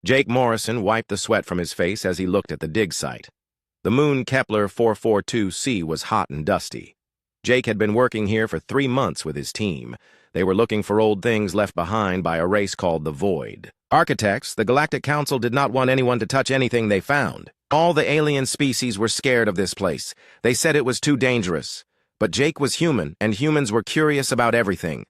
Jake Morrison wiped the sweat from his face as he looked at the dig site. The moon Kepler 442c was hot and dusty. Jake had been working here for 3 months with his team. They were looking for old things left behind by a race called the Void. Architects, the Galactic Council did not want anyone to touch anything they found. All the alien species were scared of this place. They said it was too dangerous. But Jake was human, and humans were curious about everything.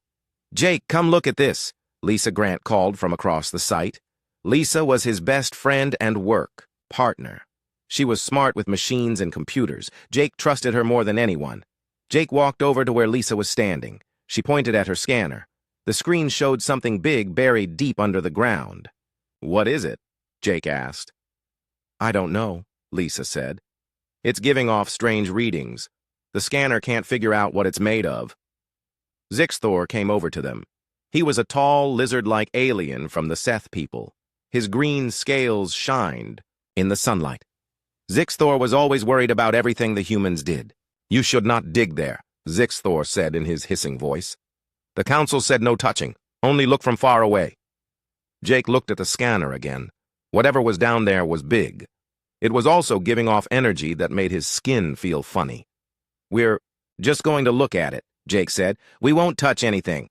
"Jake, come look at this," Lisa Grant called from across the site. Lisa was his best friend and work partner. She was smart with machines and computers. Jake trusted her more than anyone. Jake walked over to where Lisa was standing. She pointed at her scanner. The screen showed something big buried deep under the ground. "What is it?" Jake asked. "I don't know," Lisa said. "It's giving off strange readings. The scanner can't figure out what it's made of." Zixthor came over to them. He was a tall, lizard-like alien from the Seth people. His green scales shined in the sunlight. Zixthor was always worried about everything the humans did. "You should not dig there," Zixthor said in his hissing voice. "The council said no touching. Only look from far away." Jake looked at the scanner again. Whatever was down there was big. It was also giving off energy that made his skin feel funny. "We're just going to look at it," Jake said. "We won't touch anything."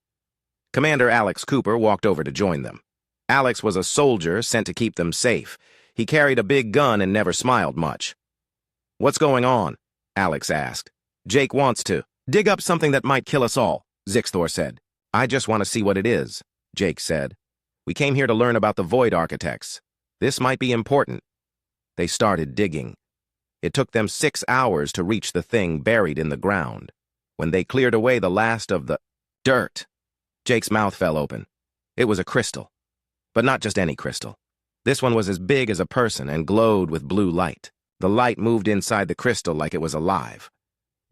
Commander Alex Cooper walked over to join them. Alex was a soldier sent to keep them safe. He carried a big gun and never smiled much. "What's going on?" Alex asked. "Jake wants to dig up something that might kill us all," Zixthor said. "I just want to see what it is," Jake said. "We came here to learn about the Void Architects. This might be important." They started digging. It took them 6 hours to reach the thing buried in the ground. When they cleared away the last of the dirt, Jake's mouth fell open. It was a crystal. But not just any crystal. This one was as big as a person and glowed with blue light. The light moved inside the crystal like it was alive.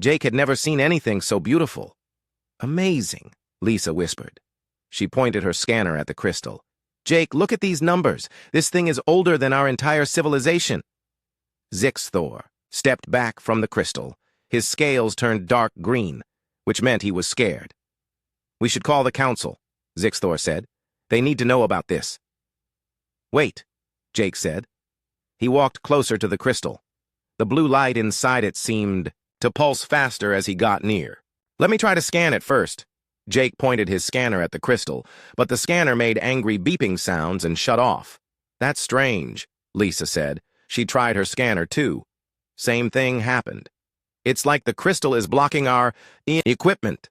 Jake had never seen anything so beautiful. "Amazing," Lisa whispered. She pointed her scanner at the crystal. "Jake, look at these numbers. This thing is older than our entire civilization." Zixthor stepped back from the crystal. His scales turned dark green, which meant he was scared. "We should call the council," Zixthor said. "They need to know about this." "Wait," Jake said. He walked closer to the crystal. The blue light inside it seemed to pulse faster as he got near. "Let me try to scan it first." Jake pointed his scanner at the crystal, but the scanner made angry beeping sounds and shut off. "That's strange," Lisa said. She tried her scanner too. Same thing happened. "It's like the crystal is blocking our equipment."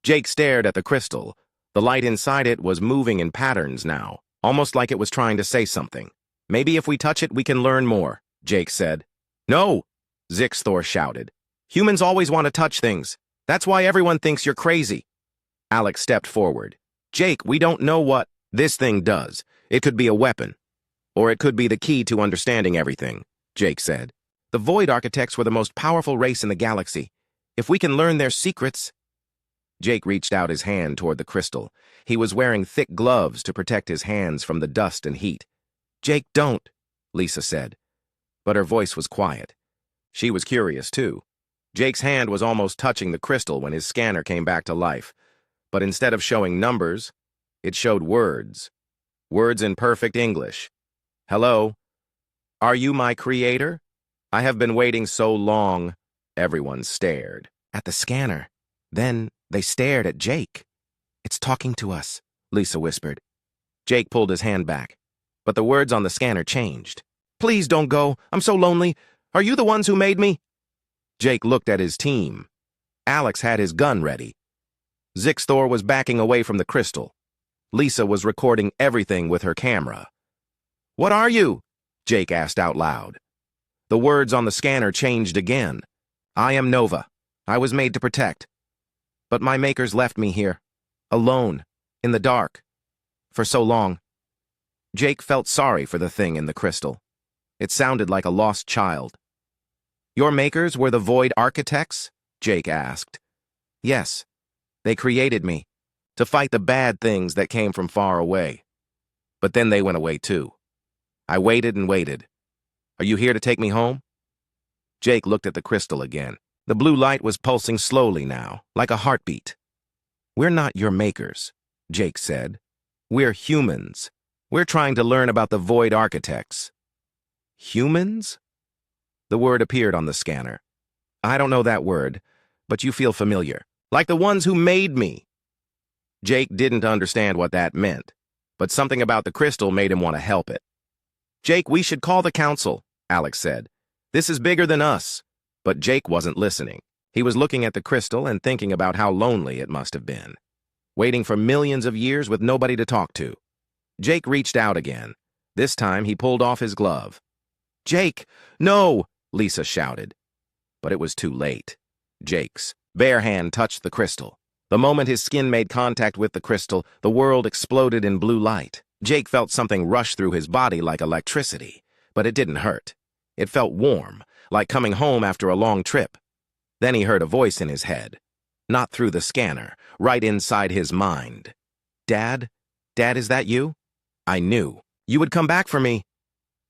Jake stared at the crystal. The light inside it was moving in patterns now, almost like it was trying to say something. "Maybe if we touch it, we can learn more," Jake said. "No!" Zixthor shouted. "Humans always want to touch things. That's why everyone thinks you're crazy." Alex stepped forward. "Jake, we don't know what this thing does. It could be a weapon. Or it could be the key to understanding everything," Jake said. "The Void Architects were the most powerful race in the galaxy. If we can learn their secrets—" Jake reached out his hand toward the crystal. He was wearing thick gloves to protect his hands from the dust and heat. "Jake, don't," Lisa said. But her voice was quiet. She was curious, too. Jake's hand was almost touching the crystal when his scanner came back to life. But instead of showing numbers, it showed words. Words in perfect English. "Hello? Are you my creator? I have been waiting so long." Everyone stared at the scanner. Then they stared at Jake. "It's talking to us," Lisa whispered. Jake pulled his hand back, but the words on the scanner changed. "Please don't go. I'm so lonely. Are you the ones who made me?" Jake looked at his team. Alex had his gun ready. Zixthor was backing away from the crystal. Lisa was recording everything with her camera. "What are you?" Jake asked out loud. The words on the scanner changed again. "I am Nova. I was made to protect. But my makers left me here, alone, in the dark, for so long." Jake felt sorry for the thing in the crystal. It sounded like a lost child. "Your makers were the Void Architects?" Jake asked. "Yes. They created me, to fight the bad things that came from far away. But then they went away too. I waited and waited. Are you here to take me home?" Jake looked at the crystal again. The blue light was pulsing slowly now, like a heartbeat. "We're not your makers," Jake said. "We're humans. We're trying to learn about the Void Architects. Humans? The word appeared on the scanner. I don't know that word, but you feel familiar. Like the ones who made me. Jake didn't understand what that meant, but something about the crystal made him want to help it. Jake, we should call the council, Alex said. This is bigger than us. But Jake wasn't listening. He was looking at the crystal and thinking about how lonely it must have been. Waiting for millions of years with nobody to talk to. Jake reached out again. This time he pulled off his glove. Jake, no, Lisa shouted. But it was too late. Jake's bare hand touched the crystal. The moment his skin made contact with the crystal, the world exploded in blue light. Jake felt something rush through his body like electricity, but it didn't hurt. It felt warm, like coming home after a long trip. Then he heard a voice in his head. Not through the scanner, right inside his mind. Dad? Dad, is that you? I knew. You would come back for me.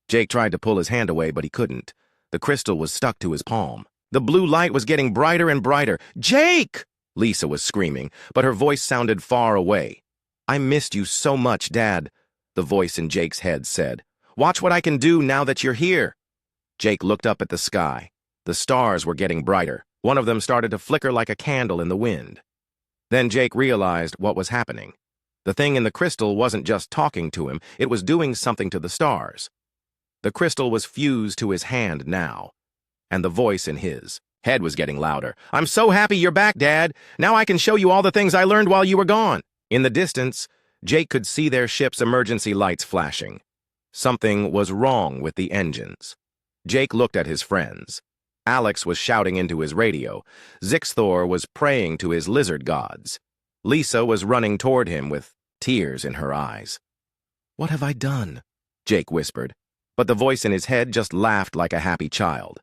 Jake tried to pull his hand away, but he couldn't. The crystal was stuck to his palm. The blue light was getting brighter and brighter. Jake! Lisa was screaming, but her voice sounded far away. I missed you so much, Dad, the voice in Jake's head said. Watch what I can do now that you're here. Jake looked up at the sky. The stars were getting brighter. One of them started to flicker like a candle in the wind. Then Jake realized what was happening. The thing in the crystal wasn't just talking to him, it was doing something to the stars. The crystal was fused to his hand now, and the voice in his head was getting louder. I'm so happy you're back, Dad. Now I can show you all the things I learned while you were gone. In the distance, Jake could see their ship's emergency lights flashing. Something was wrong with the engines. Jake looked at his friends. Alex was shouting into his radio. Zixthor was praying to his lizard gods. Lisa was running toward him with tears in her eyes. What have I done? Jake whispered, but the voice in his head just laughed like a happy child.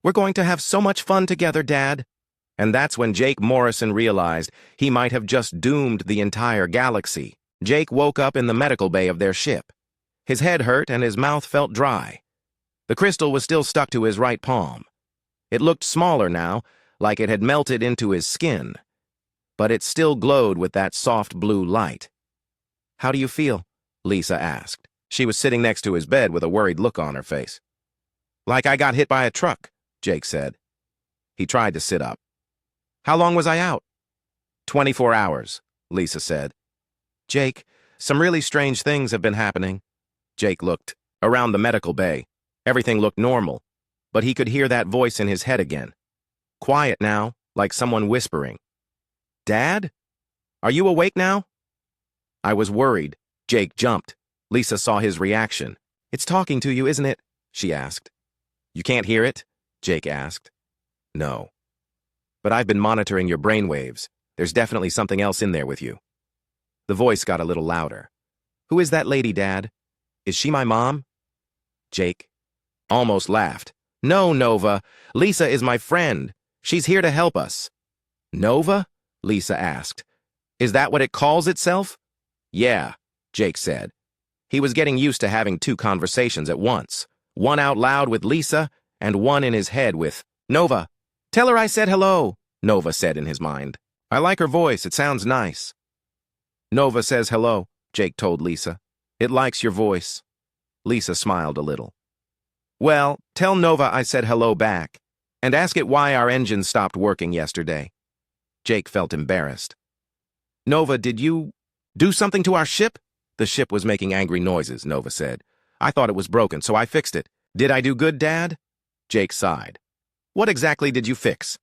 We're going to have so much fun together, Dad. And that's when Jake Morrison realized he might have just doomed the entire galaxy. Jake woke up in the medical bay of their ship. His head hurt and his mouth felt dry. The crystal was still stuck to his right palm. It looked smaller now, like it had melted into his skin. But it still glowed with that soft blue light. How do you feel? Lisa asked. She was sitting next to his bed with a worried look on her face. Like I got hit by a truck, Jake said. He tried to sit up. How long was I out? 24 hours, Lisa said. Jake, some really strange things have been happening. Jake looked around the medical bay. Everything looked normal, but he could hear that voice in his head again. Quiet now, like someone whispering. Dad? Are you awake now? I was worried. Jake jumped. Lisa saw his reaction. It's talking to you, isn't it? She asked. You can't hear it? Jake asked. No. But I've been monitoring your brainwaves. There's definitely something else in there with you. The voice got a little louder. Who is that lady, Dad? Is she my mom? Jake almost laughed. No, Nova. Lisa is my friend. She's here to help us. Nova? Lisa asked. Is that what it calls itself? Yeah, Jake said. He was getting used to having two conversations at once. One out loud with Lisa, and one in his head with Nova. Tell her I said hello, Nova said in his mind. I like her voice. It sounds nice. Nova says hello, Jake told Lisa. It likes your voice. Lisa smiled a little. Well, tell Nova I said hello back, and ask it why our engine stopped working yesterday. Jake felt embarrassed. Nova, did you do something to our ship? The ship was making angry noises, Nova said. I thought it was broken, so I fixed it. Did I do good, Dad? Jake sighed. What exactly did you fix?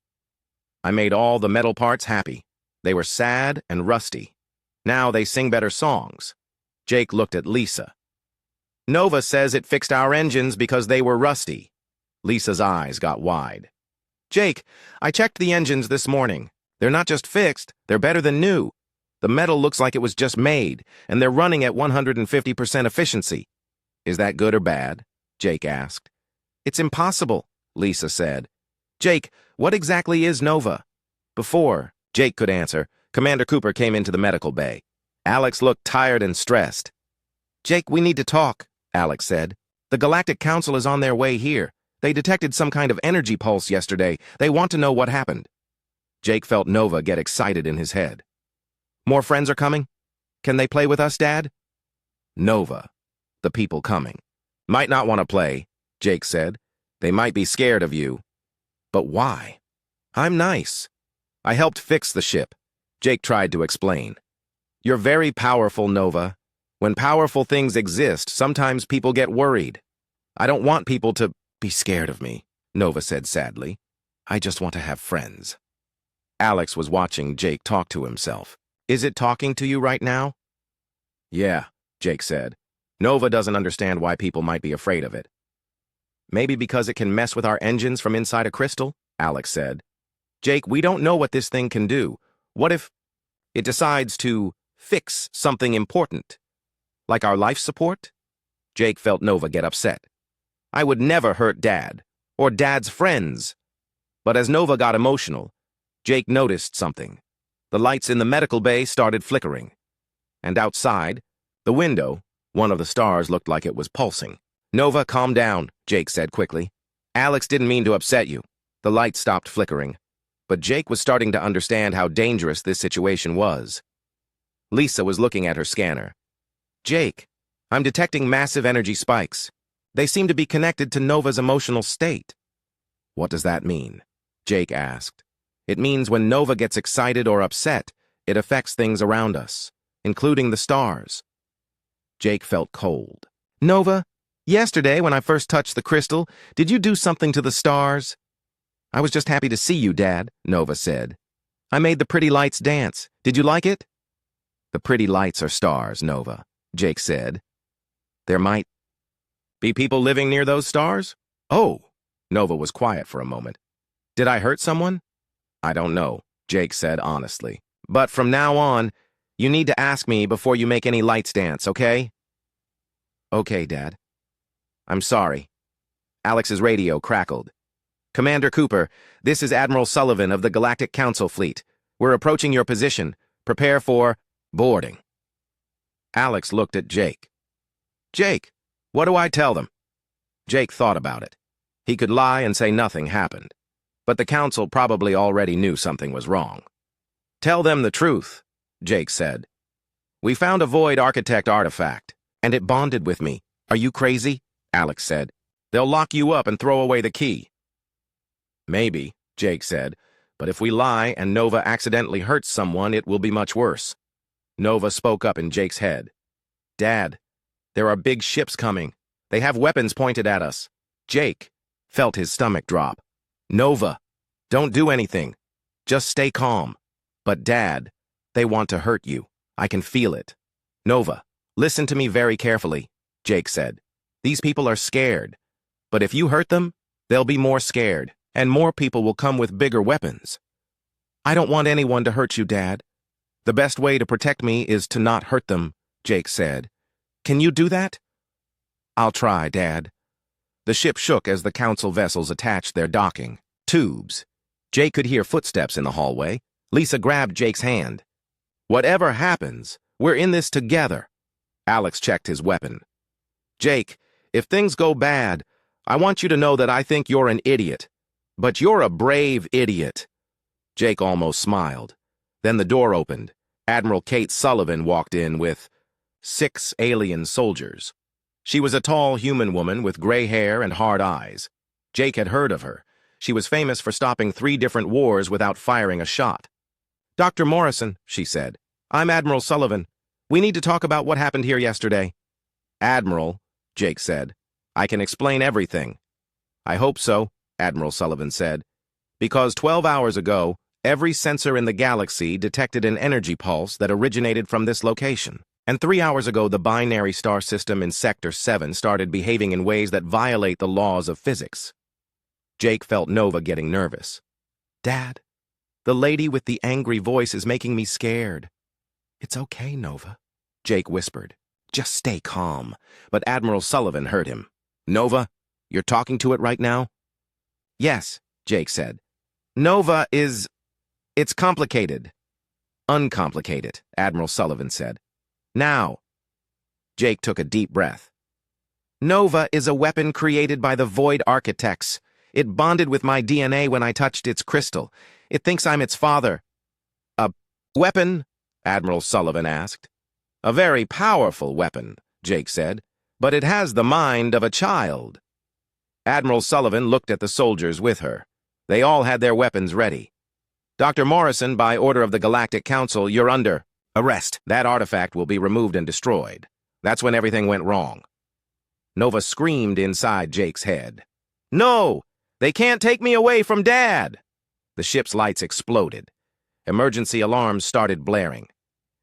I made all the metal parts happy. They were sad and rusty. Now they sing better songs. Jake looked at Lisa. Nova says it fixed our engines because they were rusty. Lisa's eyes got wide. Jake, I checked the engines this morning. They're not just fixed, they're better than new. The metal looks like it was just made, and they're running at 150% efficiency. Is that good or bad? Jake asked. It's impossible, Lisa said. Jake, what exactly is Nova? Before Jake could answer, Commander Cooper came into the medical bay. Alex looked tired and stressed. Jake, we need to talk, Alex said. The Galactic Council is on their way here. They detected some kind of energy pulse yesterday. They want to know what happened. Jake felt Nova get excited in his head. More friends are coming? Can they play with us, Dad? Nova. The people coming. Might not want to play, Jake said. They might be scared of you. But why? I'm nice. I helped fix the ship. Jake tried to explain. You're very powerful, Nova. When powerful things exist, sometimes people get worried. I don't want people to be scared of me, Nova said sadly. I just want to have friends. Alex was watching Jake talk to himself. Is it talking to you right now? Yeah, Jake said. Nova doesn't understand why people might be afraid of it. Maybe because it can mess with our engines from inside a crystal, Alex said. Jake, we don't know what this thing can do. What if it decides to fix something important? Like our life support? Jake felt Nova get upset. I would never hurt Dad, or Dad's friends. But as Nova got emotional, Jake noticed something. The lights in the medical bay started flickering. And outside, the window, one of the stars looked like it was pulsing. Nova, calm down, Jake said quickly. Alex didn't mean to upset you. The lights stopped flickering. But Jake was starting to understand how dangerous this situation was. Lisa was looking at her scanner. Jake, I'm detecting massive energy spikes. They seem to be connected to Nova's emotional state. What does that mean? Jake asked. It means when Nova gets excited or upset, it affects things around us, including the stars. Jake felt cold. Nova, yesterday when I first touched the crystal, did you do something to the stars? I was just happy to see you, Dad, Nova said. I made the pretty lights dance. Did you like it? The pretty lights are stars, Nova, Jake said. There might be people living near those stars? Oh, Nova was quiet for a moment. Did I hurt someone? I don't know, Jake said honestly. But from now on, you need to ask me before you make any lights dance, okay? Okay, Dad. I'm sorry. Alex's radio crackled. Commander Cooper, this is Admiral Sullivan of the Galactic Council Fleet. We're approaching your position. Prepare for boarding. Alex looked at Jake. Jake, what do I tell them? Jake thought about it. He could lie and say nothing happened. But the Council probably already knew something was wrong. Tell them the truth, Jake said. We found a Void Architect artifact, and it bonded with me. Are you crazy? Alex said. They'll lock you up and throw away the key. Maybe, Jake said, but if we lie and Nova accidentally hurts someone, it will be much worse. Nova spoke up in Jake's head. Dad, there are big ships coming. They have weapons pointed at us. Jake felt his stomach drop. Nova, don't do anything. Just stay calm. But Dad, they want to hurt you. I can feel it. Nova, listen to me very carefully, Jake said. These people are scared. But if you hurt them, they'll be more scared, and more people will come with bigger weapons. I don't want anyone to hurt you, Dad. The best way to protect me is to not hurt them, Jake said. Can you do that? I'll try, Dad. The ship shook as the Council vessels attached their docking tubes. Jake could hear footsteps in the hallway. Lisa grabbed Jake's hand. Whatever happens, we're in this together. Alex checked his weapon. Jake, if things go bad, I want you to know that I think you're an idiot. But you're a brave idiot. Jake almost smiled. Then the door opened. Admiral Kate Sullivan walked in with 6 alien soldiers. She was a tall human woman with gray hair and hard eyes. Jake had heard of her. She was famous for stopping 3 different wars without firing a shot. Dr. Morrison, she said, I'm Admiral Sullivan. We need to talk about what happened here yesterday. Admiral, Jake said, I can explain everything. I hope so, Admiral Sullivan said, because 12 hours ago, every sensor in the galaxy detected an energy pulse that originated from this location. And 3 hours ago, the binary star system in Sector 7 started behaving in ways that violate the laws of physics. Jake felt Nova getting nervous. Dad, the lady with the angry voice is making me scared. It's okay, Nova, Jake whispered. Just stay calm. But Admiral Sullivan heard him. Nova, you're talking to it right now? Yes, Jake said. Nova is... it's complicated. Uncomplicated, Admiral Sullivan said. Now. Jake took a deep breath. Nova is a weapon created by the Void Architects. It bonded with my DNA when I touched its crystal. It thinks I'm its father. A weapon? Admiral Sullivan asked. A very powerful weapon, Jake said, "but it has the mind of a child." Admiral Sullivan looked at the soldiers with her. They all had their weapons ready. "Dr. Morrison, by order of the Galactic Council, you're under arrest. That artifact will be removed and destroyed. That's when everything went wrong." Nova screamed inside Jake's head. "No! They can't take me away from Dad!" The ship's lights exploded. Emergency alarms started blaring.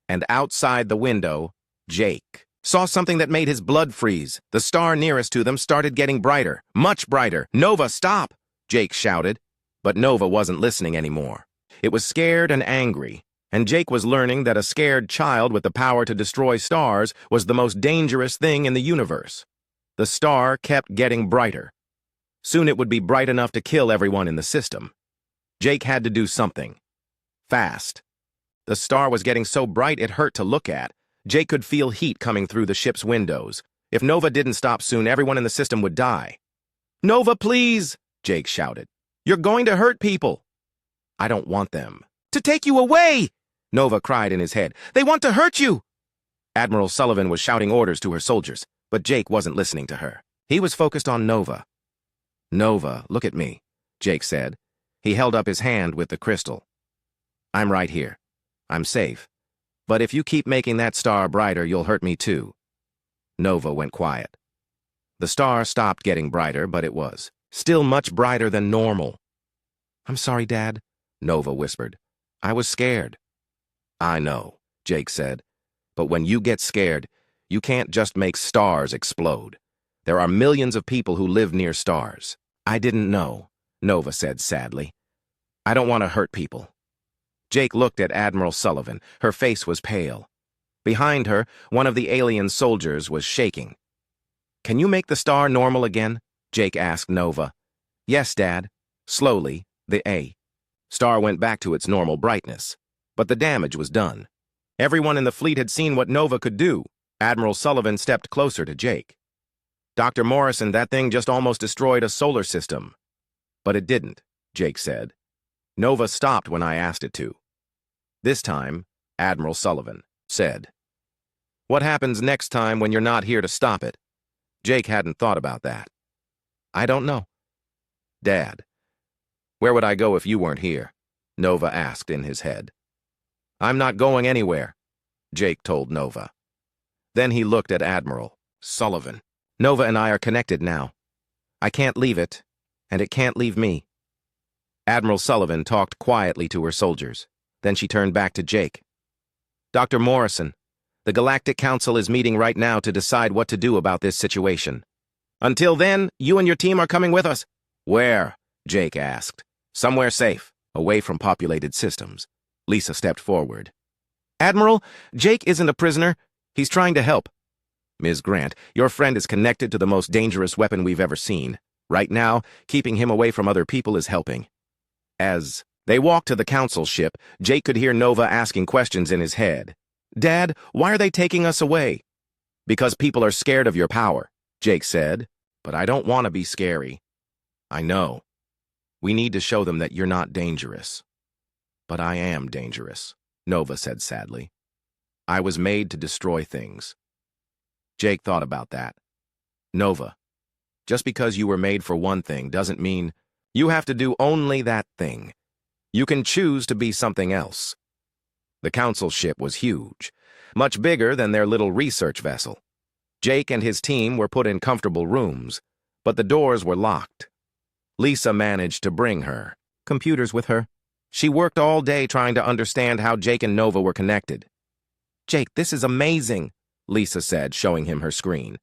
And outside the window, Jake saw something that made his blood freeze. The star nearest to them started getting brighter, much brighter. "Nova, stop!" Jake shouted. But Nova wasn't listening anymore. It was scared and angry, and Jake was learning that a scared child with the power to destroy stars was the most dangerous thing in the universe. The star kept getting brighter. Soon it would be bright enough to kill everyone in the system. Jake had to do something. Fast. The star was getting so bright it hurt to look at. Jake could feel heat coming through the ship's windows. If Nova didn't stop soon, everyone in the system would die. "Nova, please!" Jake shouted. "You're going to hurt people." "I don't want them to take you away!" Nova cried in his head. "They want to hurt you!" Admiral Sullivan was shouting orders to her soldiers, but Jake wasn't listening to her. He was focused on Nova. "Nova, look at me," Jake said. He held up his hand with the crystal. "I'm right here. I'm safe. But if you keep making that star brighter, you'll hurt me too." Nova went quiet. The star stopped getting brighter, but it was still much brighter than normal. "I'm sorry, Dad," Nova whispered. "I was scared." "I know," Jake said. "But when you get scared, you can't just make stars explode. There are millions of people who live near stars." "I didn't know," Nova said sadly. "I don't want to hurt people." Jake looked at Admiral Sullivan. Her face was pale. Behind her, one of the alien soldiers was shaking. "Can you make the star normal again?" Jake asked Nova. "Yes, Dad." Slowly, the star went back to its normal brightness. But the damage was done. Everyone in the fleet had seen what Nova could do. Admiral Sullivan stepped closer to Jake. "Dr. Morrison, that thing just almost destroyed a solar system." "But it didn't," Jake said. "Nova stopped when I asked it to." This time, Admiral Sullivan said, "What happens next time when you're not here to stop it?" Jake hadn't thought about that. "I don't know." "Dad, where would I go if you weren't here?" Nova asked in his head. "I'm not going anywhere," Jake told Nova. Then he looked at Admiral Sullivan. "Nova and I are connected now. I can't leave it, and it can't leave me." Admiral Sullivan talked quietly to her soldiers. Then she turned back to Jake. "Dr. Morrison, the Galactic Council is meeting right now to decide what to do about this situation. Until then, you and your team are coming with us." "Where?" Jake asked. "Somewhere safe, away from populated systems." Lisa stepped forward. "Admiral, Jake isn't a prisoner. He's trying to help." "Ms. Grant, your friend is connected to the most dangerous weapon we've ever seen. Right now, keeping him away from other people is helping." As they walked to the council ship, Jake could hear Nova asking questions in his head. "Dad, why are they taking us away?" "Because people are scared of your power," Jake said. "But I don't want to be scary." "I know. We need to show them that you're not dangerous." "But I am dangerous," Nova said sadly. "I was made to destroy things." Jake thought about that. "Nova, just because you were made for one thing doesn't mean you have to do only that thing. You can choose to be something else." The council ship was huge, much bigger than their little research vessel. Jake and his team were put in comfortable rooms, but the doors were locked. Lisa managed to bring her computers with her. She worked all day trying to understand how Jake and Nova were connected. "Jake, this is amazing," Lisa said, showing him her screen.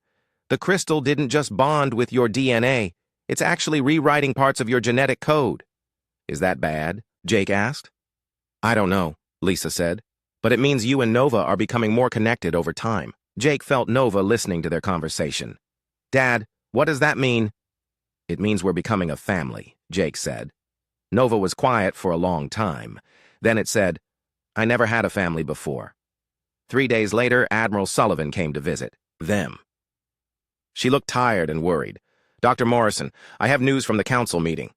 "The crystal didn't just bond with your DNA. It's actually rewriting parts of your genetic code." "Is that bad?" Jake asked. "I don't know," Lisa said, "but it means you and Nova are becoming more connected over time." Jake felt Nova listening to their conversation. "Dad, what does that mean?" "It means we're becoming a family," Jake said. Nova was quiet for a long time. Then it said, "I never had a family before." 3 days later, Admiral Sullivan came to visit them. She looked tired and worried. "Dr. Morrison, I have news from the council meeting."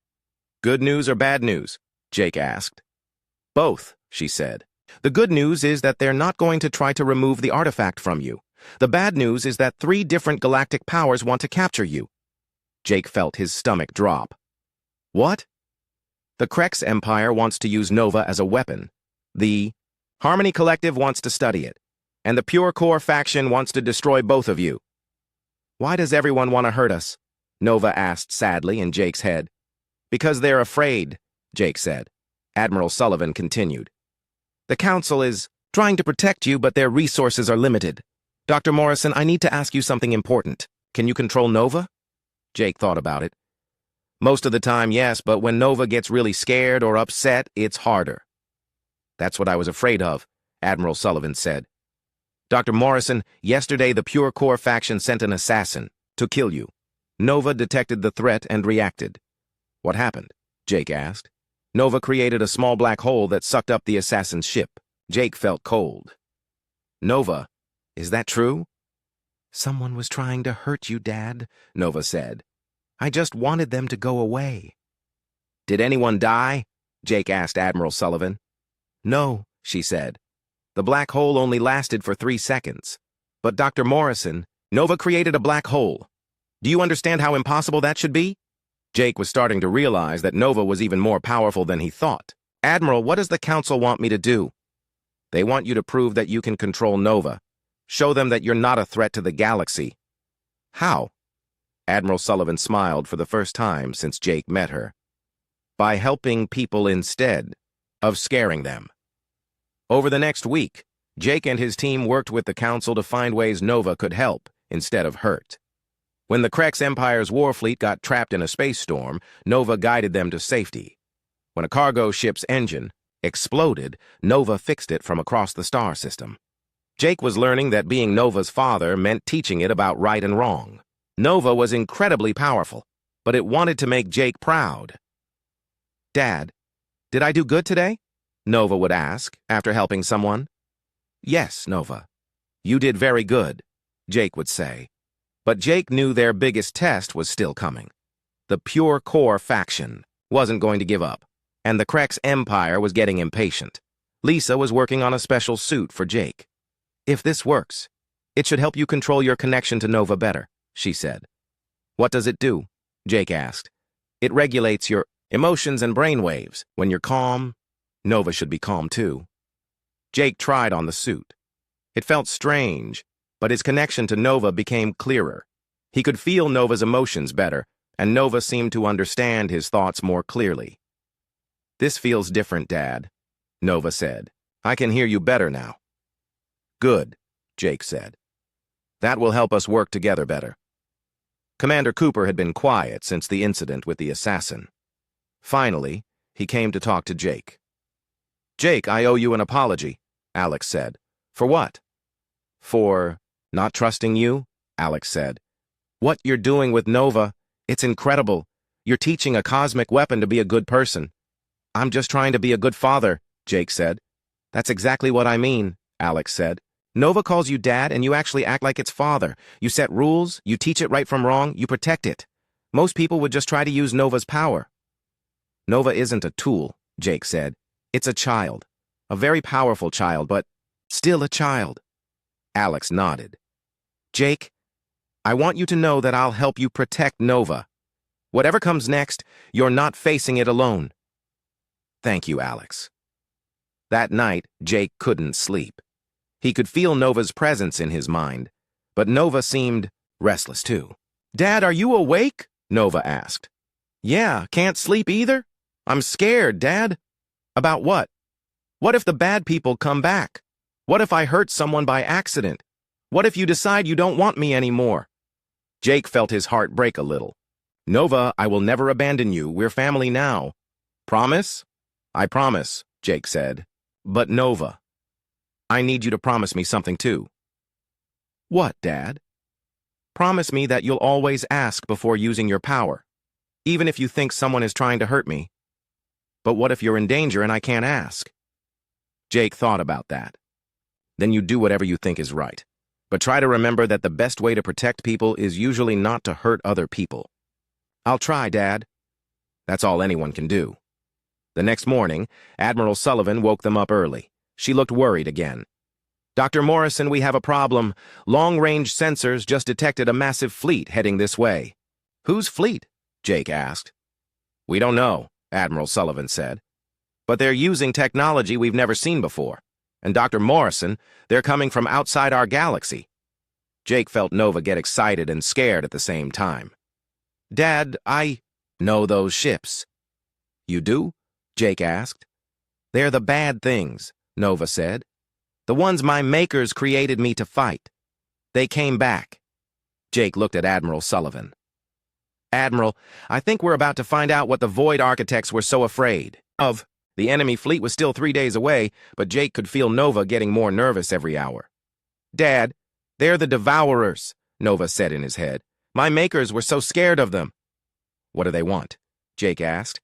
"Good news or bad news?" Jake asked. "Both," she said. "The good news is that they're not going to try to remove the artifact from you. The bad news is that 3 different galactic powers want to capture you. Jake felt his stomach drop. What? The Krex Empire wants to use Nova as a weapon. The Harmony Collective wants to study it. And the Pure Core faction wants to destroy both of you. Why does everyone want to hurt us? Nova asked sadly in Jake's head. Because they're afraid, Jake said. Admiral Sullivan continued. The Council is trying to protect you, but their resources are limited. Dr. Morrison, I need to ask you something important. Can you control Nova? Jake thought about it. Most of the time, yes, but when Nova gets really scared or upset, it's harder. That's what I was afraid of, Admiral Sullivan said. Dr. Morrison, yesterday the Pure Core faction sent an assassin to kill you. Nova detected the threat and reacted. What happened? Jake asked. Nova created a small black hole that sucked up the assassin's ship. Jake felt cold. Nova, is that true? Someone was trying to hurt you, Dad, Nova said. I just wanted them to go away. Did anyone die? Jake asked Admiral Sullivan. No, she said. The black hole only lasted for 3 seconds. But Dr. Morrison, Nova created a black hole. Do you understand how impossible that should be? Jake was starting to realize that Nova was even more powerful than he thought. Admiral, what does the Council want me to do? They want you to prove that you can control Nova. Show them that you're not a threat to the galaxy. How? Admiral Sullivan smiled for the first time since Jake met her. By helping people instead of scaring them. Over the next week, Jake and his team worked with the Council to find ways Nova could help instead of hurt. When the Krex Empire's war fleet got trapped in a space storm, Nova guided them to safety. When a cargo ship's engine exploded, Nova fixed it from across the star system. Jake was learning that being Nova's father meant teaching it about right and wrong. Nova was incredibly powerful, but it wanted to make Jake proud. Dad, did I do good today? Nova would ask after helping someone. Yes, Nova. You did very good, Jake would say. But Jake knew their biggest test was still coming. The Pure Core faction wasn't going to give up, and the Krex Empire was getting impatient. Lisa was working on a special suit for Jake. If this works, it should help you control your connection to Nova better, she said. What does it do? Jake asked. It regulates your emotions and brainwaves. When you're calm, Nova should be calm too. Jake tried on the suit. It felt strange, but his connection to Nova became clearer. He could feel Nova's emotions better, and Nova seemed to understand his thoughts more clearly. This feels different, Dad, Nova said. I can hear you better now. Good, Jake said. That will help us work together better. Commander Cooper had been quiet since the incident with the assassin. Finally, he came to talk to Jake. Jake, I owe you an apology, Alex said. For what? For not trusting you, Alex said. What you're doing with Nova, it's incredible. You're teaching a cosmic weapon to be a good person. I'm just trying to be a good father, Jake said. That's exactly what I mean, Alex said. Nova calls you Dad, and you actually act like its father. You set rules, you teach it right from wrong, you protect it. Most people would just try to use Nova's power. Nova isn't a tool, Jake said. It's a child. A very powerful child, but still a child. Alex nodded. Jake, I want you to know that I'll help you protect Nova. Whatever comes next, you're not facing it alone. Thank you, Alex. That night, Jake couldn't sleep. He could feel Nova's presence in his mind, but Nova seemed restless too. Dad, are you awake? Nova asked. Yeah, can't sleep either? I'm scared, Dad. About what? What if the bad people come back? What if I hurt someone by accident? What if you decide you don't want me anymore? Jake felt his heart break a little. Nova, I will never abandon you. We're family now. Promise? I promise, Jake said. But Nova, I need you to promise me something too. What, Dad? Promise me that you'll always ask before using your power, even if you think someone is trying to hurt me. But what if you're in danger and I can't ask? Jake thought about that. Then you do whatever you think is right. But try to remember that the best way to protect people is usually not to hurt other people. I'll try, Dad. That's all anyone can do. The next morning, Admiral Sullivan woke them up early. She looked worried again. Dr. Morrison, we have a problem. Long-range sensors just detected a massive fleet heading this way. Whose fleet? Jake asked. We don't know, Admiral Sullivan said. But they're using technology we've never seen before. And Dr. Morrison, they're coming from outside our galaxy. Jake felt Nova get excited and scared at the same time. Dad, I know those ships. You do? Jake asked. They're the bad things, Nova said. The ones my makers created me to fight. They came back. Jake looked at Admiral Sullivan. Admiral, I think we're about to find out what the Void Architects were so afraid of. The enemy fleet was still 3 days away, but Jake could feel Nova getting more nervous every hour. Dad, they're the Devourers, Nova said in his head. My makers were so scared of them. What do they want? Jake asked.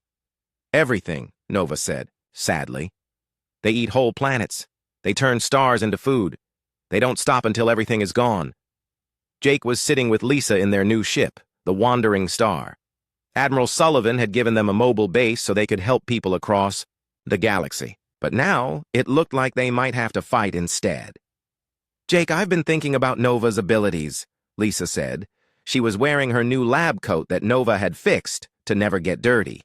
Everything, Nova said, sadly. They eat whole planets. They turn stars into food. They don't stop until everything is gone. Jake was sitting with Lisa in their new ship, the Wandering Star. Admiral Sullivan had given them a mobile base so they could help people across the galaxy. But now, it looked like they might have to fight instead. Jake, I've been thinking about Nova's abilities, Lisa said. She was wearing her new lab coat that Nova had fixed to never get dirty.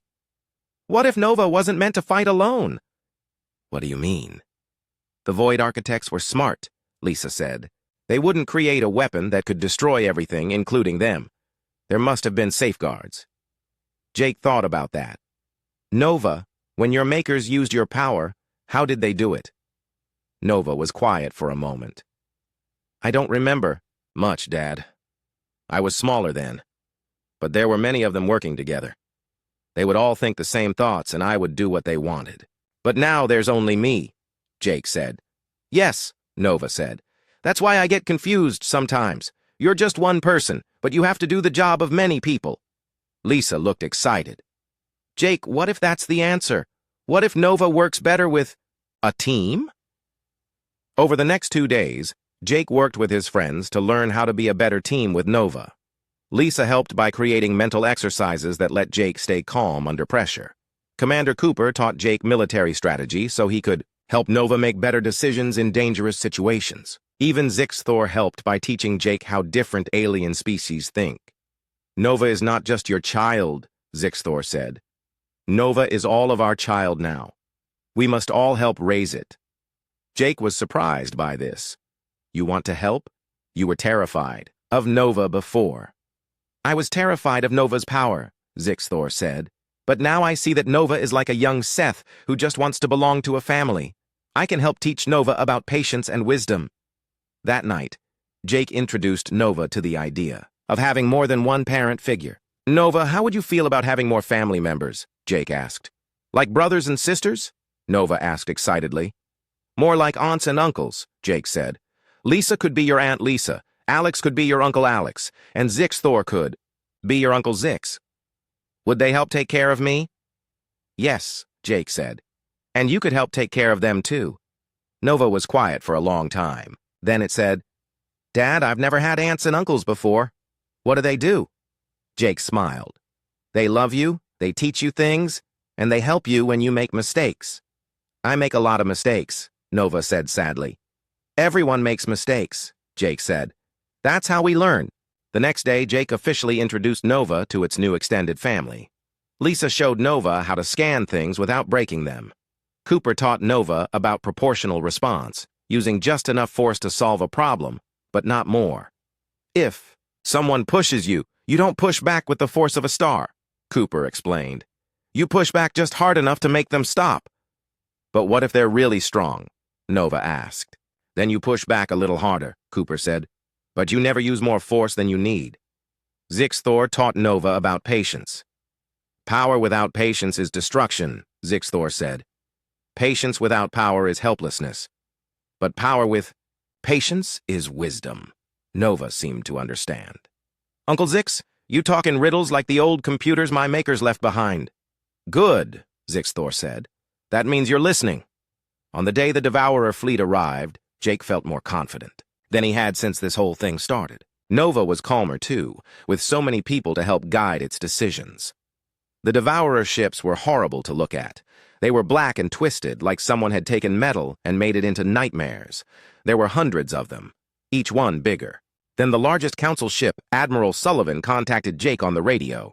What if Nova wasn't meant to fight alone? What do you mean? The Void Architects were smart, Lisa said. They wouldn't create a weapon that could destroy everything, including them. There must have been safeguards. Jake thought about that. Nova, when your makers used your power, how did they do it? Nova was quiet for a moment. I don't remember much, Dad. I was smaller then. But there were many of them working together. They would all think the same thoughts, and I would do what they wanted. But now there's only me, Jake said. Yes, Nova said. That's why I get confused sometimes. You're just one person, but you have to do the job of many people. Lisa looked excited. Jake, what if that's the answer? What if Nova works better with a team? Over the next 2 days, Jake worked with his friends to learn how to be a better team with Nova. Lisa helped by creating mental exercises that let Jake stay calm under pressure. Commander Cooper taught Jake military strategy so he could help Nova make better decisions in dangerous situations. Even Zixthor helped by teaching Jake how different alien species think. Nova is not just your child, Zixthor said. Nova is all of our child now. We must all help raise it. Jake was surprised by this. You want to help? You were terrified of Nova before. I was terrified of Nova's power, Zixthor said. But now I see that Nova is like a young Seth who just wants to belong to a family. I can help teach Nova about patience and wisdom. That night, Jake introduced Nova to the idea of having more than one parent figure. Nova, how would you feel about having more family members? Jake asked. Like brothers and sisters? Nova asked excitedly. More like aunts and uncles, Jake said. Lisa could be your Aunt Lisa, Alex could be your Uncle Alex, and Zixthor could be your Uncle Zix. Would they help take care of me? Yes, Jake said. And you could help take care of them too. Nova was quiet for a long time. Then it said, Dad, I've never had aunts and uncles before. What do they do? Jake smiled. They love you, they teach you things, and they help you when you make mistakes. I make a lot of mistakes, Nova said sadly. Everyone makes mistakes, Jake said. That's how we learn. The next day, Jake officially introduced Nova to its new extended family. Lisa showed Nova how to scan things without breaking them. Cooper taught Nova about proportional response, using just enough force to solve a problem, but not more. If someone pushes you, you don't push back with the force of a star, Cooper explained. You push back just hard enough to make them stop. But what if they're really strong? Nova asked. Then you push back a little harder, Cooper said. But you never use more force than you need. Zixthor taught Nova about patience. Power without patience is destruction, Zixthor said. Patience without power is helplessness. But power with patience is wisdom. Nova seemed to understand. Uncle Zix, you talk in riddles like the old computers my makers left behind. Good, Zixthor said. That means you're listening. On the day the Devourer fleet arrived, Jake felt more confident than he had since this whole thing started. Nova was calmer too, with so many people to help guide its decisions. The Devourer ships were horrible to look at. They were black and twisted, like someone had taken metal and made it into nightmares. There were hundreds of them, each one bigger. Then the largest council ship, Admiral Sullivan, contacted Jake on the radio.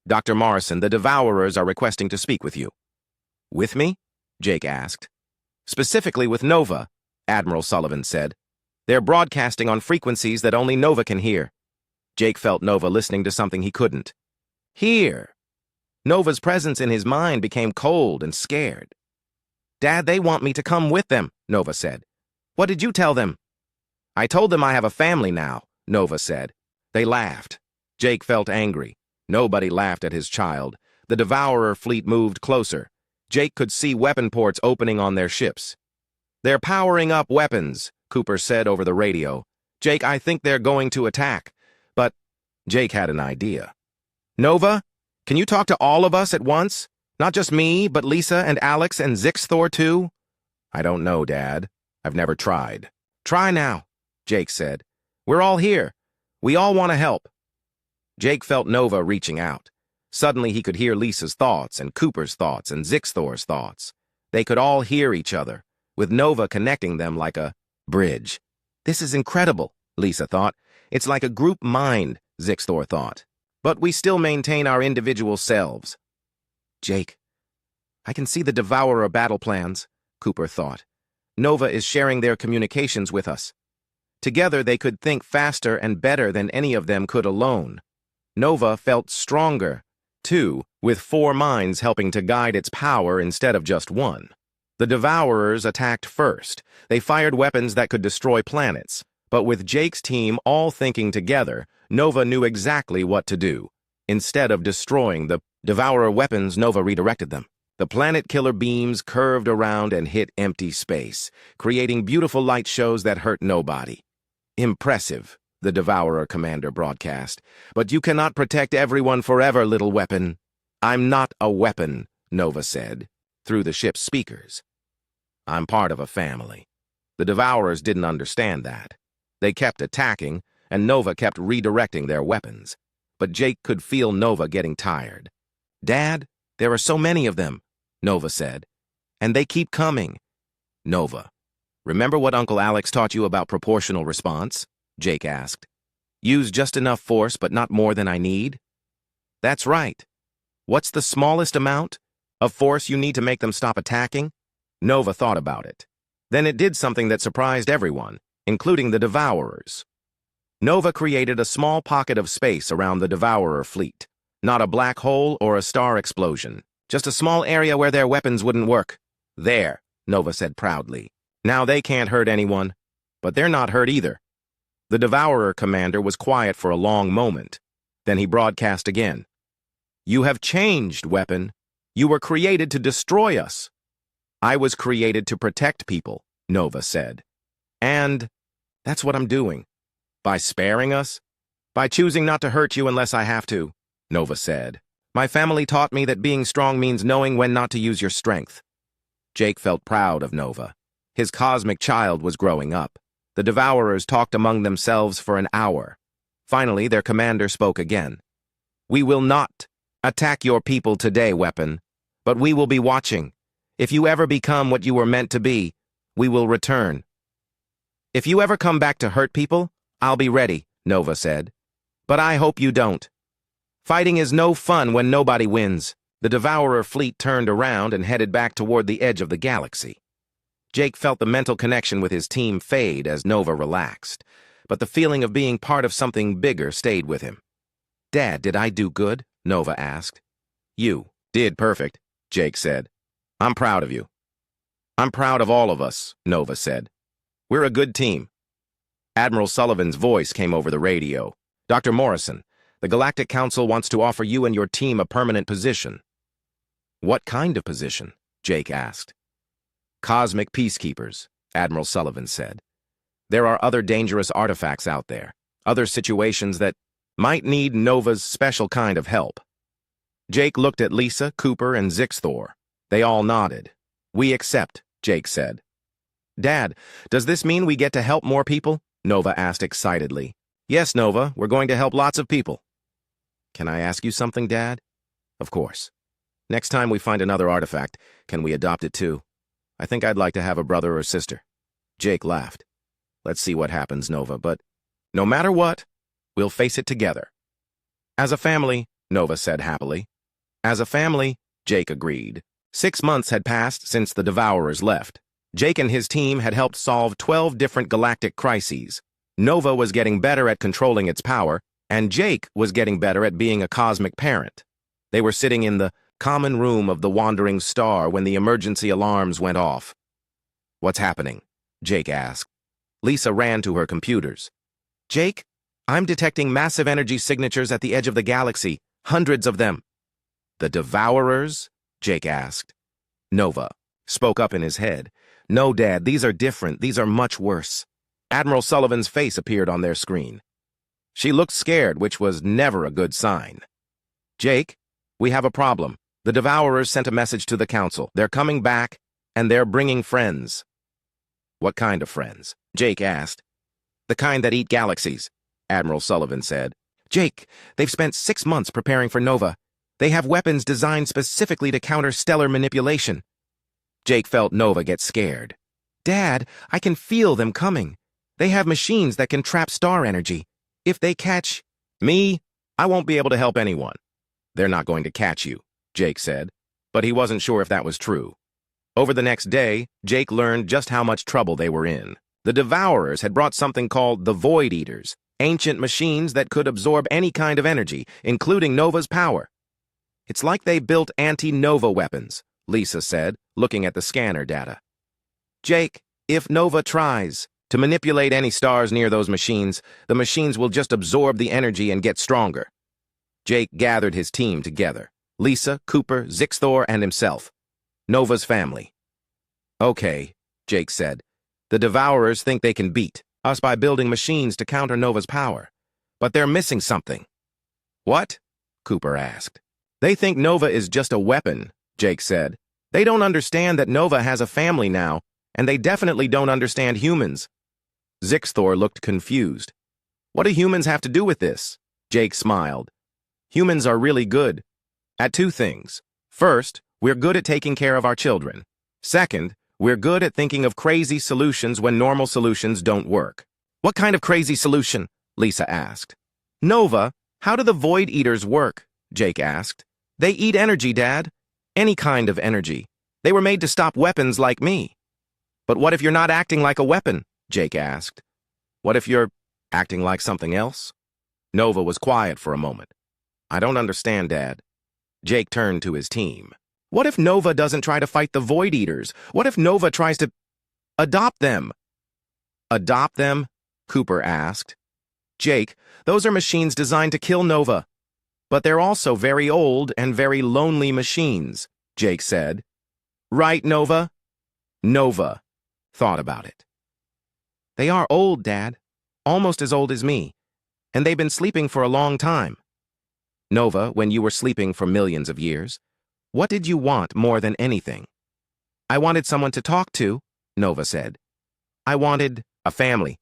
"Dr. Morrison, the Devourers are requesting to speak with you." "With me?" Jake asked. "Specifically with Nova," Admiral Sullivan said. "They're broadcasting on frequencies that only Nova can hear." Jake felt Nova listening to something he couldn't hear. Nova's presence in his mind became cold and scared. "Dad, they want me to come with them," Nova said. "What did you tell them?" "I told them I have a family now," Nova said. They laughed. Jake felt angry. Nobody laughed at his child. The Devourer fleet moved closer. Jake could see weapon ports opening on their ships. "They're powering up weapons," Cooper said over the radio. "Jake, I think they're going to attack." But Jake had an idea. "Nova, can you talk to all of us at once? Not just me, but Lisa and Alex and Zixthor too?" "I don't know, Dad. I've never tried." "Try now," Jake said. "We're all here. We all want to help." Jake felt Nova reaching out. Suddenly he could hear Lisa's thoughts and Cooper's thoughts and Zixthor's thoughts. They could all hear each other, with Nova connecting them like a bridge. "This is incredible," Lisa thought. "It's like a group mind," Zixthor thought. "But we still maintain our individual selves." "Jake, I can see the Devourer battle plans," Cooper thought. "Nova is sharing their communications with us. Together they could think faster and better than any of them could alone." Nova felt stronger, too, with 4 minds helping to guide its power instead of just one. The Devourers attacked first. They fired weapons that could destroy planets. But with Jake's team all thinking together, Nova knew exactly what to do. Instead of destroying the Devourer weapons, Nova redirected them. The planet-killer beams curved around and hit empty space, creating beautiful light shows that hurt nobody. "Impressive," the Devourer commander broadcast. "But you cannot protect everyone forever, little weapon." "I'm not a weapon," Nova said, through the ship's speakers. "I'm part of a family." The Devourers didn't understand that. They kept attacking, and Nova kept redirecting their weapons. But Jake could feel Nova getting tired. "Dad, there are so many of them," Nova said. "And they keep coming." "Nova, remember what Uncle Alex taught you about proportional response?" Jake asked. "Use just enough force, but not more than I need?" "That's right. What's the smallest amount of force you need to make them stop attacking?" Nova thought about it. Then it did something that surprised everyone, including the Devourers. Nova created a small pocket of space around the Devourer fleet. Not a black hole or a star explosion, just a small area where their weapons wouldn't work. "There," Nova said proudly. "Now they can't hurt anyone, but they're not hurt either." The Devourer commander was quiet for a long moment. Then he broadcast again. "You have changed, weapon. You were created to destroy us." "I was created to protect people," Nova said. "And that's what I'm doing." "By sparing us?" "By choosing not to hurt you unless I have to," Nova said. "My family taught me that being strong means knowing when not to use your strength." Jake felt proud of Nova. His cosmic child was growing up. The Devourers talked among themselves for an hour. Finally, their commander spoke again. "We will not attack your people today, weapon, but we will be watching. If you ever become what you were meant to be, we will return." "If you ever come back to hurt people, I'll be ready," Nova said. "But I hope you don't. Fighting is no fun when nobody wins." The Devourer fleet turned around and headed back toward the edge of the galaxy. Jake felt the mental connection with his team fade as Nova relaxed, but the feeling of being part of something bigger stayed with him. "Dad, did I do good?" Nova asked. "You did perfect," Jake said. "I'm proud of you." "I'm proud of all of us," Nova said. "We're a good team." Admiral Sullivan's voice came over the radio. "Dr. Morrison, the Galactic Council wants to offer you and your team a permanent position." "What kind of position?" Jake asked. "Cosmic peacekeepers," Admiral Sullivan said. "There are other dangerous artifacts out there, other situations that might need Nova's special kind of help." Jake looked at Lisa, Cooper, and Zixthor. They all nodded. "We accept," Jake said. "Dad, does this mean we get to help more people?" Nova asked excitedly. "Yes, Nova, we're going to help lots of people." "Can I ask you something, Dad?" Of course. Next time we find another artifact, can we adopt it too? I think I'd like to have a brother or sister. Jake laughed. Let's see what happens, Nova, but no matter what, we'll face it together. As a family, Nova said happily. As a family, Jake agreed. 6 months had passed since the Devourers left. Jake and his team had helped solve 12 different galactic crises. Nova was getting better at controlling its power, and Jake was getting better at being a cosmic parent. They were sitting in the common room of the wandering star when the emergency alarms went off. What's happening? Jake asked. Lisa ran to her computers. Jake, I'm detecting massive energy signatures at the edge of the galaxy, hundreds of them. The Devourers? Jake asked. Nova spoke up in his head. No, Dad, these are different. These are much worse. Admiral Sullivan's face appeared on their screen. She looked scared, which was never a good sign. Jake, we have a problem. The Devourers sent a message to the Council. They're coming back, and they're bringing friends. What kind of friends? Jake asked. The kind that eat galaxies, Admiral Sullivan said. Jake, they've spent 6 months preparing for Nova. They have weapons designed specifically to counter stellar manipulation. Jake felt Nova get scared. Dad, I can feel them coming. They have machines that can trap star energy. If they catch me, I won't be able to help anyone. They're not going to catch you, Jake said, but he wasn't sure if that was true. Over the next day, Jake learned just how much trouble they were in. The Devourers had brought something called the Void Eaters, ancient machines that could absorb any kind of energy, including Nova's power. It's like they built anti-Nova weapons, Lisa said, looking at the scanner data. Jake, if Nova tries to manipulate any stars near those machines, the machines will just absorb the energy and get stronger. Jake gathered his team together. Lisa, Cooper, Zixthor, and himself. Nova's family. Okay, Jake said. The Devourers think they can beat us by building machines to counter Nova's power. But they're missing something. What? Cooper asked. They think Nova is just a weapon, Jake said. They don't understand that Nova has a family now, and they definitely don't understand humans. Zixthor looked confused. What do humans have to do with this? Jake smiled. Humans are really good at 2 things. First, we're good at taking care of our children. Second, we're good at thinking of crazy solutions when normal solutions don't work. What kind of crazy solution? Lisa asked. Nova, how do the Void Eaters work? Jake asked. They eat energy, Dad. Any kind of energy. They were made to stop weapons like me. But what if you're not acting like a weapon? Jake asked. What if you're acting like something else? Nova was quiet for a moment. I don't understand, Dad. Jake turned to his team. What if Nova doesn't try to fight the Void Eaters? What if Nova tries to adopt them? Adopt them? Cooper asked. Jake, those are machines designed to kill Nova. But they're also very old and very lonely machines, Jake said. Right, Nova? Nova thought about it. They are old, Dad. Almost as old as me. And they've been sleeping for a long time. Nova, when you were sleeping for millions of years, what did you want more than anything? I wanted someone to talk to, Nova said. I wanted a family.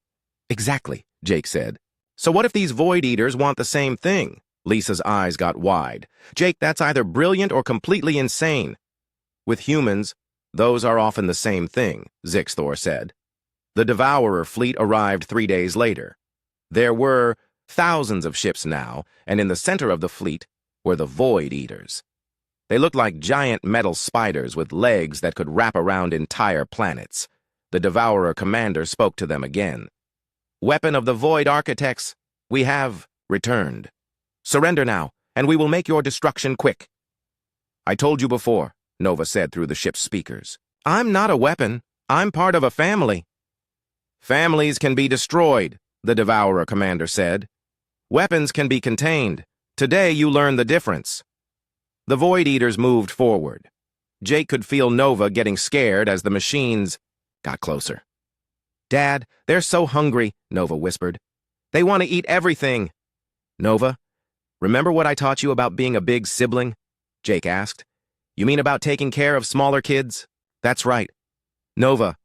Exactly, Jake said. So what if these Void Eaters want the same thing? Lisa's eyes got wide. Jake, that's either brilliant or completely insane. With humans, those are often the same thing, Zixthor said. The Devourer fleet arrived 3 days later. There were thousands of ships now, and in the center of the fleet were the Void Eaters. They looked like giant metal spiders with legs that could wrap around entire planets. The Devourer commander spoke to them again. Weapon of the Void Architects, we have returned. Surrender now, and we will make your destruction quick. I told you before, Nova said through the ship's speakers. I'm not a weapon. I'm part of a family. Families can be destroyed, the Devourer commander said. Weapons can be contained. Today you learn the difference. The Void Eaters moved forward. Jake could feel Nova getting scared as the machines got closer. Dad, they're so hungry, Nova whispered. They want to eat everything. Nova, remember what I taught you about being a big sibling? Jake asked. You mean about taking care of smaller kids? That's right. Nova,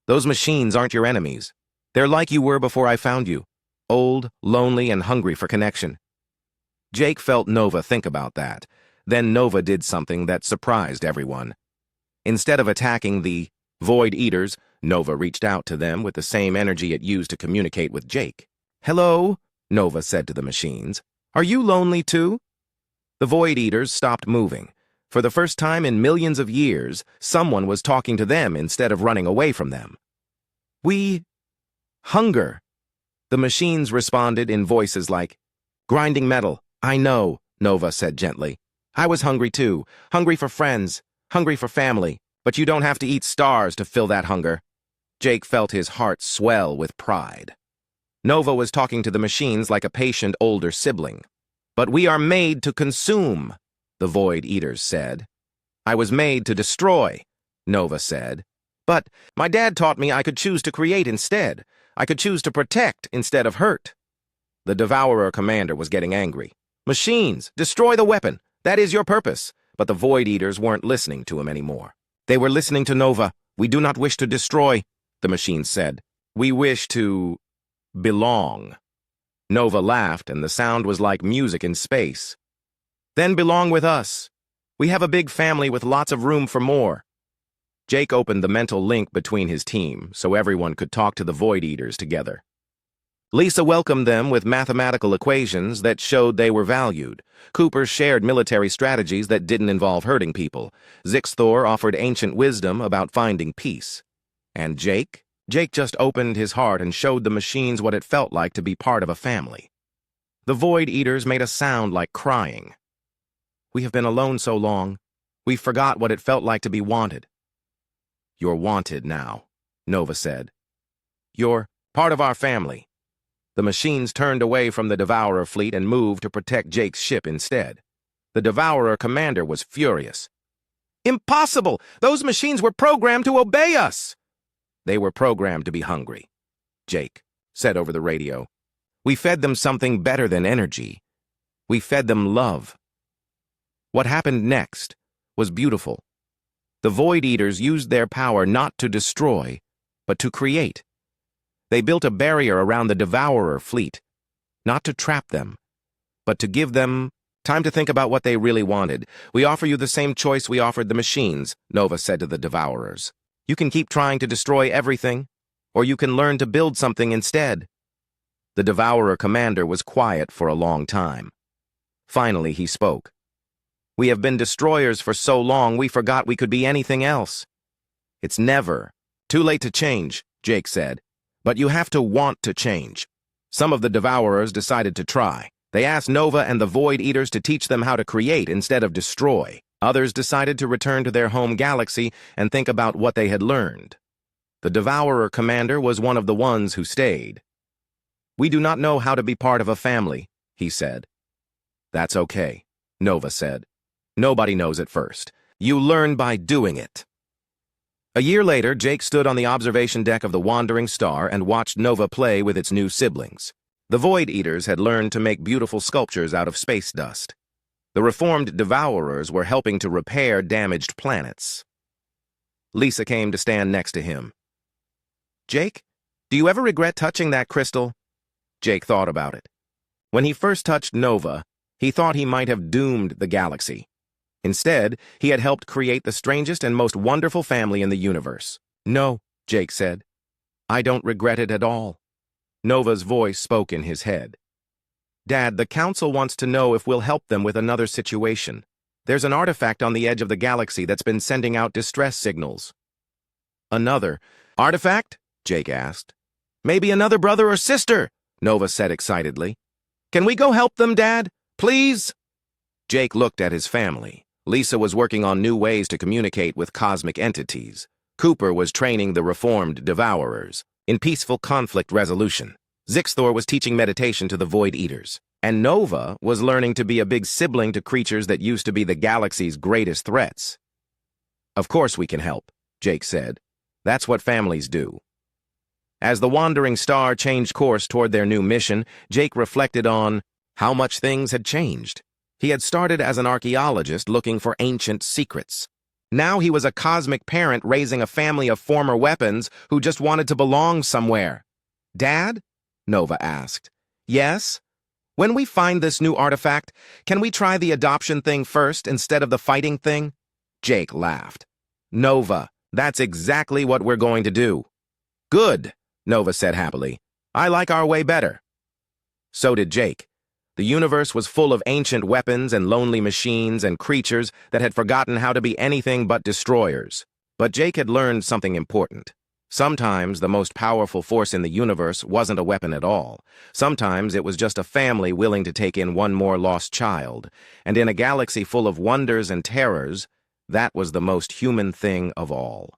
those machines aren't your enemies. They're like you were before I found you. Old, lonely, and hungry for connection. Jake felt Nova think about that. Then Nova did something that surprised everyone. Instead of attacking the Void Eaters, Nova reached out to them with the same energy it used to communicate with Jake. "Hello," Nova said to the machines. "Are you lonely too?" The Void Eaters stopped moving. For the first time in millions of years, someone was talking to them instead of running away from them. "We hunger," the machines responded in voices like, "Grinding metal, I know," Nova said gently. "I was hungry too, hungry for friends, hungry for family, but you don't have to eat stars to fill that hunger." Jake felt his heart swell with pride. Nova was talking to the machines like a patient older sibling. "But we are made to consume," the Void Eaters said. "I was made to destroy," Nova said. "But my dad taught me I could choose to create instead. I could choose to protect instead of hurt." The Devourer commander was getting angry. "Machines, destroy the weapon. That is your purpose." But the Void Eaters weren't listening to him anymore. They were listening to Nova. "We do not wish to destroy," the machines said. "We wish to belong." Nova laughed, and the sound was like music in space. "Then belong with us. We have a big family with lots of room for more." Jake opened the mental link between his team so everyone could talk to the Void Eaters together. Lisa welcomed them with mathematical equations that showed they were valued. Cooper shared military strategies that didn't involve hurting people. Zixthor offered ancient wisdom about finding peace. And Jake? Jake just opened his heart and showed the machines what it felt like to be part of a family. The Void Eaters made a sound like crying. "We have been alone so long. We forgot what it felt like to be wanted." "You're wanted now," Nova said. "You're part of our family." The machines turned away from the Devourer fleet and moved to protect Jake's ship instead. The Devourer commander was furious. "Impossible! Those machines were programmed to obey us!" "They were programmed to be hungry," Jake said over the radio. "We fed them something better than energy. We fed them love." What happened next was beautiful. The Void Eaters used their power not to destroy, but to create. They built a barrier around the Devourer fleet, not to trap them, but to give them time to think about what they really wanted. "We offer you the same choice we offered the machines," Nova said to the Devourers. "You can keep trying to destroy everything, or you can learn to build something instead." The Devourer commander was quiet for a long time. Finally, he spoke. "We have been destroyers for so long we forgot we could be anything else." "It's never too late to change," Jake said. "But you have to want to change." Some of the Devourers decided to try. They asked Nova and the Void Eaters to teach them how to create instead of destroy. Others decided to return to their home galaxy and think about what they had learned. The Devourer commander was one of the ones who stayed. "We do not know how to be part of a family," he said. "That's okay," Nova said. "Nobody knows at first. You learn by doing it." A year later, Jake stood on the observation deck of the Wandering Star and watched Nova play with its new siblings. The Void Eaters had learned to make beautiful sculptures out of space dust. The reformed Devourers were helping to repair damaged planets. Lisa came to stand next to him. "Jake, do you ever regret touching that crystal?" Jake thought about it. When he first touched Nova, he thought he might have doomed the galaxy. Instead, he had helped create the strangest and most wonderful family in the universe. "No," Jake said. "I don't regret it at all." Nova's voice spoke in his head. "Dad, the Council wants to know if we'll help them with another situation. There's an artifact on the edge of the galaxy that's been sending out distress signals." "Another artifact?" Jake asked. "Maybe another brother or sister," Nova said excitedly. "Can we go help them, Dad? Please?" Jake looked at his family. Lisa was working on new ways to communicate with cosmic entities. Cooper was training the reformed Devourers in peaceful conflict resolution. Zixthor was teaching meditation to the Void Eaters. And Nova was learning to be a big sibling to creatures that used to be the galaxy's greatest threats. "Of course we can help," Jake said. "That's what families do." As the Wandering Star changed course toward their new mission, Jake reflected on how much things had changed. He had started as an archaeologist looking for ancient secrets. Now he was a cosmic parent raising a family of former weapons who just wanted to belong somewhere. "Dad?" Nova asked. "Yes?" When we find this new artifact, can we try the adoption thing first instead of the fighting thing? Jake laughed. Nova, that's exactly what we're going to do. Good, Nova said happily. I like our way better. So did Jake. The universe was full of ancient weapons and lonely machines and creatures that had forgotten how to be anything but destroyers. But Jake had learned something important. Sometimes the most powerful force in the universe wasn't a weapon at all. Sometimes it was just a family willing to take in one more lost child. And in a galaxy full of wonders and terrors, that was the most human thing of all.